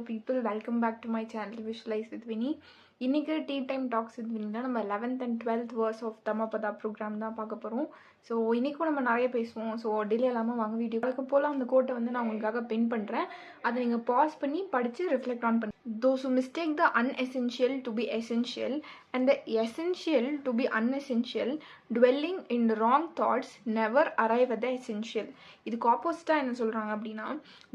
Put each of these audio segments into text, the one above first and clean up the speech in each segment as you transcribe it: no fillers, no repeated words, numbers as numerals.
people, welcome back to my channel Visualize with Vinny. இன்னைக்கு tea time talks with வினியில் நம்ம 11th and 12th verse of Dhammapada program தான் பார்க்க போகிறோம். So இன்றைக்கும் நம்ம நிறைய பேசுவோம். ஸோ டிலே இல்லாமல் வாங்க வீடியோக்கு போல் அந்த கோட்டை வந்து நான் உங்களுக்காக பின் பண்ணுறேன். அதை நீங்கள் பாஸ் பண்ணி படித்து ரிஃப்ளெக்ட் ஆன் பண்ணி those who mistake the unessential to be essential and the essential to be unessential, dwelling in wrong thoughts, never arrive at the essential. இதுக்கு ஆப்போசிட்டாக என்ன சொல்கிறாங்க அப்படின்னா,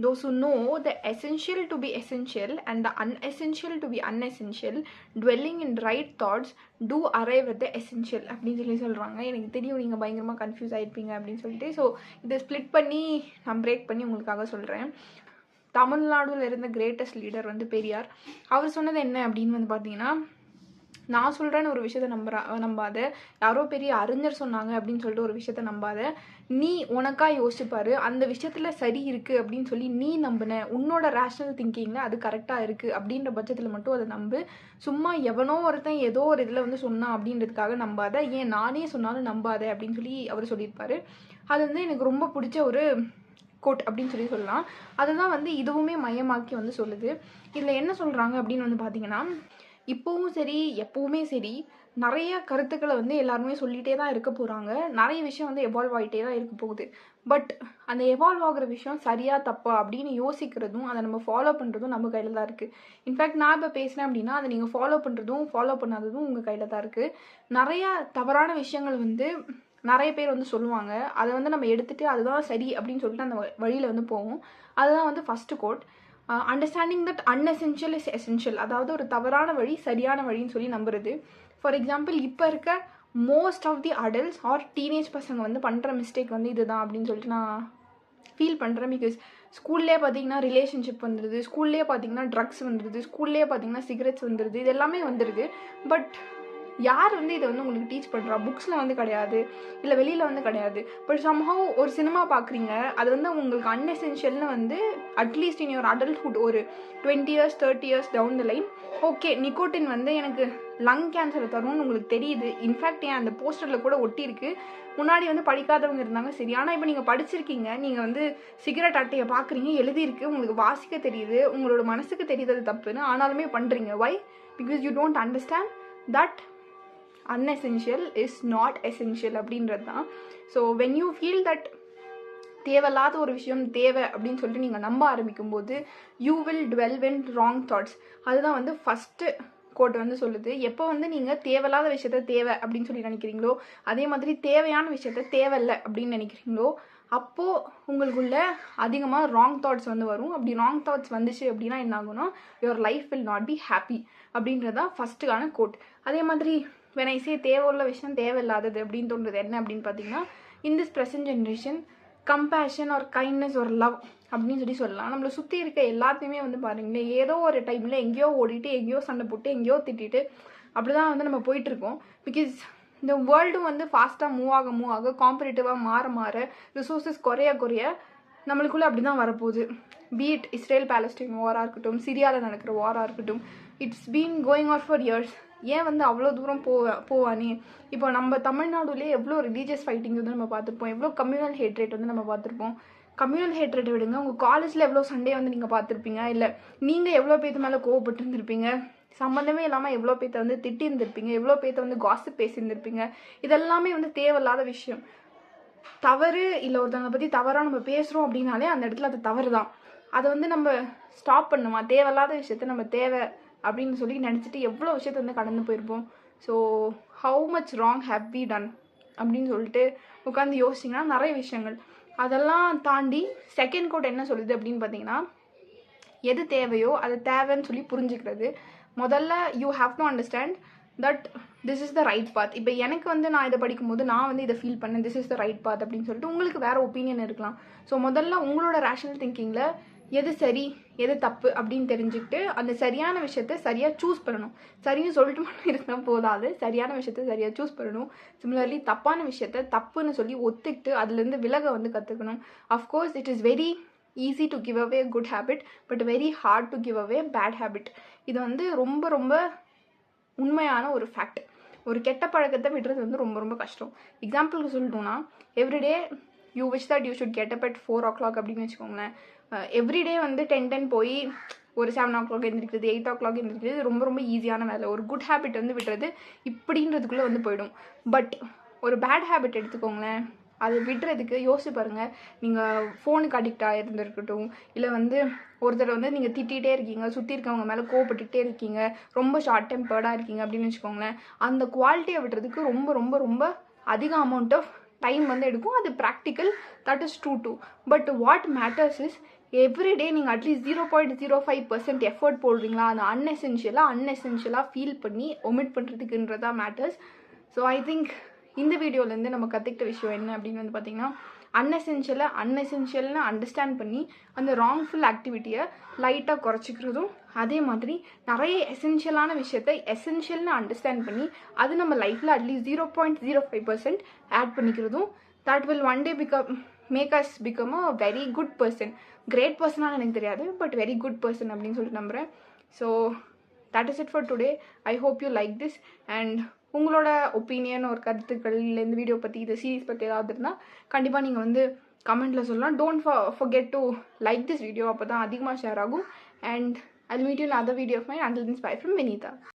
those who know the essential to be essential and the unessential to be unessential, dwelling in right thoughts, do arrive at the essential அப்படின்னு சொல்கிறாங்க. எனக்கு தெரியும் நீங்கள் பயங்கரமாக கன்ஃபியூஸ் ஆகிருப்பீங்க அப்படின்னு சொல்லிட்டு. ஸோ இதை ஸ்ப்ளிட் பண்ணி நான் பிரேக் பண்ணி உங்களுக்காக சொல்கிறேன். தமிழ்நாடுல இருந்த கிரேட்டஸ்ட் லீடர் வந்து பெரியார். அவர் சொன்னது என்ன அப்படின்னு வந்து பார்த்தீங்கன்னா, நான் சொல்கிறேன்னு ஒரு விஷயத்த நம்பாத, யாரோ பெரிய அறிஞர் சொன்னாங்க அப்படின்னு சொல்லிட்டு ஒரு விஷயத்த நம்பாத, நீ உனக்கா யோசிச்சுப்பாரு, அந்த விஷயத்தில் சரி இருக்குது அப்படின்னு சொல்லி நீ நம்பின, உன்னோட ரேஷ்னல் திங்கிங்கில் அது கரெக்டாக இருக்குது அப்படின்ற பட்சத்தில் மட்டும் அதை நம்பு. சும்மா எவனோ ஒருத்தன் ஏதோ ஒரு இதில் வந்து சொன்னான் அப்படின்றதுக்காக நம்பாத, ஏன் நானே சொன்னாலும் நம்பாத அப்படின்னு சொல்லி அவர் சொல்லியிருப்பாரு. அது வந்து எனக்கு ரொம்ப பிடிச்ச ஒரு கோட் அப்படின்னு சொல்லலாம். அதுதான் வந்து இதுவுமே மையமாக்கி வந்து சொல்லுது. இதில் என்ன சொல்கிறாங்க அப்படின்னு வந்து பார்த்தீங்கன்னா, இப்போவும் சரி எப்போவுமே சரி நிறைய கருத்துக்களை வந்து எல்லாருமே சொல்லிகிட்டே தான் இருக்க போகிறாங்க. நிறைய விஷயம் வந்து எவால்வ் ஆகிட்டே தான் இருக்க போகுது. பட் அந்த எவால்வ் ஆகிற விஷயம் சரியா தப்பா அப்படின்னு யோசிக்கிறதும் அதை நம்ம ஃபாலோ பண்ணுறதும் நம்ம கையில் தான் இருக்குது. இன்ஃபேக்ட் நான் இப்போ பேசுகிறேன் அப்படின்னா அதை நீங்கள் ஃபாலோ பண்ணுறதும் ஃபாலோ பண்ணாததும் உங்கள் கையில் தான் இருக்குது. நிறையா தவறான விஷயங்கள் வந்து நிறைய பேர் வந்து சொல்லுவாங்க. அதை வந்து நம்ம எடுத்துகிட்டு அதுதான் சரி அப்படின்னு சொல்லிட்டு அந்த வழியில் வந்து போவோம். அதுதான் வந்து first quote. Understanding that unessential is essential. அதாவது ஒரு தவறான வழி சரியான வழின்னு சொல்லி நம்புறது. ஃபார் எக்ஸாம்பிள், இப்போ இருக்க most of the adults are teenage பசங்க வந்து பண்ணுற மிஸ்டேக் வந்து இதுதான் அப்படின்னு சொல்லிட்டு நான் ஃபீல் பண்ணுறேன். பிகாஸ் ஸ்கூல்லே பார்த்தீங்கன்னா ரிலேஷன்ஷிப் வந்துடுது, ஸ்கூல்லே பார்த்தீங்கன்னா ட்ரக்ஸ் வந்துடுது, ஸ்கூல்லே பார்த்தீங்கன்னா சிகரெட்ஸ் வந்துடுது, இது எல்லாமே வந்துடுது. பட் யார் வந்து இதை வந்து உங்களுக்கு டீச் பண்ணுறா? புக்ஸில் வந்து கிடையாது, இல்லை வெளியில் வந்து கிடையாது. பட் சம்ஹவ் ஒரு சினிமா பார்க்குறீங்க, அது வந்து உங்களுக்கு அன்எசென்ஷியல்னு வந்து அட்லீஸ்ட் இன் யுவர் அடல்ட்ஹுட் ஒரு 20 years 30 years down the line, okay nicotine வந்து எனக்கு லங் கேன்சரை தரும்னு உங்களுக்கு தெரியுது. இன்ஃபேக்ட் ஏன் அந்த போஸ்டரில் கூட ஒட்டியிருக்கு. முன்னாடி வந்து படிக்காதவங்க இருந்தாங்க சரி, ஆனால் இப்போ நீங்கள் படிச்சிருக்கீங்க, நீங்கள் வந்து சிகரெட் அட்டையை பார்க்குறீங்க, எழுதியிருக்கு, உங்களுக்கு வாசிக்க தெரியுது, உங்களோட மனசுக்கு தெரியுது அது தப்புன்னு, ஆனாலுமே பண்ணுறீங்க. Why? Because you don't understand that unnessential is not essential அப்படின்றது தான். So when you feel that தேவையில்லாத ஒரு விஷயம் தேவை அப்படின்னு சொல்லிட்டு நீங்கள் நம்ப ஆரம்பிக்கும் போது you will twelve in wrong thoughts. அதுதான் வந்து ஃபஸ்ட்டு கோட் வந்து சொல்லுது. எப்போ வந்து நீங்கள் தேவையில்லாத விஷயத்த தேவை அப்படின்னு சொல்லி நினைக்கிறீங்களோ, அதே மாதிரி தேவையான விஷயத்த தேவையில்லை அப்படின்னு நினைக்கிறீங்களோ, அப்போது உங்களுக்குள்ள அதிகமாக ராங் தாட்ஸ் வந்து வரும். அப்படி ராங் தாட்ஸ் வந்துச்சு அப்படின்னா என்ன ஆகும்னா, your life will not be happy அப்படின்றது தான் ஃபஸ்ட்டுக்கான கோட். அதே மாதிரி when I say தேவையுள்ள விஷயம் தேவையில்லாதது அப்படின்னு தோன்றது என்ன அப்படின்னு பார்த்தீங்கன்னா, in this present generation compassion ஒரு கைண்ட்னஸ் ஒரு லவ் அப்படின்னு சொல்லலாம். நம்மளை சுற்றி இருக்க எல்லாத்தையுமே வந்து பாருங்களேன், ஏதோ ஒரு டைமில் எங்கேயோ ஓடிட்டு, எங்கேயோ சண்டை போட்டு, எங்கேயோ திட்டிட்டு அப்படி தான் வந்து நம்ம போயிட்டுருக்கோம். பிகாஸ் இந்த வேர்ல்டும் வந்து ஃபாஸ்ட்டாக மூவ் ஆக காம்படிட்டிவாக மாற ரிசோர்ஸஸ் குறைய நம்மளுக்குள்ளே அப்படி தான் வரப்போகுது. பீட் இஸ்ரேல் பாலஸ்டைன் வாராக இருக்கட்டும், சிரியாவில் நடக்கிற வாராக இருக்கட்டும், it's been going on for years. ஏன் வந்து அவ்வளோ தூரம் போவானே? இப்போ நம்ம தமிழ்நாடுலேயே எவ்வளோ ரிலீஜியஸ் ஃபைட்டிங் வந்து நம்ம பார்த்துருப்போம், எவ்வளோ கம்யூனல் ஹேட்ரேட் வந்து நம்ம பார்த்துருப்போம். கம்யூனல் ஹேட்ரேட்டை விடுங்க, உங்கள் காலேஜில் எவ்வளோ சண்டே வந்து நீங்கள் பார்த்துருப்பீங்க, இல்லை நீங்கள் எவ்வளோ பேத்து மேலே கோவப்பட்டு இருந்திருப்பீங்க, சம்மந்தமே இல்லாமல் எவ்வளோ பேத்த வந்து திட்டி இருந்திருப்பீங்க, எவ்வளோ பேத்த வந்து காசிப் பேசியிருந்திருப்பீங்க. இதெல்லாமே வந்து தேவையில்லாத விஷயம். தவறு இல்லை ஒருத்தவங்களை பற்றி தவறாக நம்ம பேசுகிறோம் அப்படின்னாலே அந்த இடத்துல அது தவறு தான். அதை வந்து நம்ம ஸ்டாப் பண்ணுமா? தேவையில்லாத விஷயத்த நம்ம தேவை அப்படின்னு சொல்லி நினச்சிட்டு எவ்வளோ விஷயத்த வந்து கடந்து போயிருப்போம். So how much wrong have we done அப்படின்னு சொல்லிட்டு உட்காந்து யோசிச்சிங்கன்னா நிறைய விஷயங்கள். அதெல்லாம் தாண்டி செகண்ட் கோட் என்ன சொல்லுது அப்படின்னு பார்த்தீங்கன்னா, எது தேவையோ அது தேவைன்னு சொல்லி புரிஞ்சுக்கிறது. முதல்ல you have to understand that this is the right path. இப்போ எனக்கு வந்து நான் இதை படிக்கும்போது நான் வந்து இதை ஃபீல் பண்ணேன், this is the right path அப்படின்னு சொல்லிட்டு உங்களுக்கு வேறு ஒப்பீனியன் இருக்கலாம். ஸோ முதல்ல உங்களோட ரேஷனல் திங்கிங்கில் எது சரி எது தப்பு அப்படின்னு தெரிஞ்சுக்கிட்டு அந்த சரியான விஷயத்த சரியாக சூஸ் பண்ணணும். சரின்னு சொல்லிட்டு மட்டும் இருந்தால் போதாது, சரியான விஷயத்த சரியாக சூஸ் பண்ணணும். சிமிலர்லி தப்பான விஷயத்த தப்புன்னு சொல்லி ஒத்துக்கிட்டு அதுலேருந்து விலக வந்து கற்றுக்கணும். Of course it is very easy to give away good habit, but very hard to give away bad habit. இது வந்து ரொம்ப ரொம்ப உண்மையான ஒரு ஃபேக்ட். ஒரு கெட்ட பழக்கத்தை விடுறது வந்து ரொம்ப ரொம்ப கஷ்டம். எக்ஸாம்பிளுக்கு சொல்லணும்னா, everyday you wish that you should get up at 4 o'clock அப்படின்னு வச்சுக்கோங்களேன். எவ்ரிடே வந்து 10 போய் ஒரு 7 o'clock எழுந்திரிக்கிறது, 8 o'clock எழுந்திரிக்கிறது ரொம்ப ரொம்ப ஈஸியான வேலை. ஒரு குட் ஹேபிட் வந்து விடுறது இப்படின்றதுக்குள்ளே வந்து போயிடும். பட் ஒரு பேட் ஹேபிட் எடுத்துக்கோங்களேன், அதை விடுறதுக்கு யோசிச்சு பாருங்கள். நீங்கள் ஃபோனுக்கு அடிக்ட் ஆகிருந்துருக்கட்டும், இல்லை வந்து ஒருத்தர் வந்து நீங்கள் திட்டிகிட்டே இருக்கீங்க, சுற்றி இருக்கவங்க மேலே கோவப்பட்டுக்கிட்டே இருக்கீங்க, ரொம்ப ஷார்ட் டெம்பர்டாக இருக்கீங்க அப்படின்னு வச்சுக்கோங்களேன். அந்த குவாலிட்டியை விடுறதுக்கு ரொம்ப ரொம்ப ரொம்ப அதிக அமௌண்ட் ஆஃப் டைம் வந்து எடுக்கும். அது practical, that is true too. But what matters is everyday நீங்கள் அட்லீஸ்ட் 0.05% எஃபர்ட் போடுறீங்களா, அது அன்எசென்ஷியலாக ஃபீல் பண்ணி ஒமிட் பண்ணுறதுக்குன்றதான் மேட்டர்ஸ். ஸோ ஐ திங்க் இந்த வீடியோலேருந்து நம்ம கற்றுக்கிட்ட விஷயம் என்ன அப்படின்னு வந்து பார்த்திங்கன்னா, அன்எசென்ஷியல்னு அண்டர்ஸ்டாண்ட் பண்ணி அந்த ராங்ஃபுல் ஆக்டிவிட்டியை லைட்டாக குறைச்சிக்கிறதும், அதே மாதிரி நிறைய எசென்ஷியலான விஷயத்தை எசென்ஷியல்னு அண்டர்ஸ்டாண்ட் பண்ணி அது நம்ம லைஃப்பில் அட்லீஸ்ட் 0.05% ஆட் பண்ணிக்கிறதும், that will one day make us become a very good person. Great பர்சனாக எனக்கு தெரியாது, பட் வெரி குட் பர்சன் அப்படின்னு சொல்லிட்டு நம்புகிறேன். So that is it for today. I hope you like this. And உங்களோட ஒப்பீனியன் ஒரு கருத்துக்கள் இல்லை இந்த வீடியோ பற்றி, இந்த சீரீஸ் பற்றி ஏதாவது இருந்தால் கண்டிப்பாக நீங்கள் வந்து கமெண்ட்டில் சொல்லலாம். Don't forget to like this video, அப்போ தான் அதிகமாக ஷேர் ஆகும். And I'll meet you in another video of mine. Until then, bye from Vinita.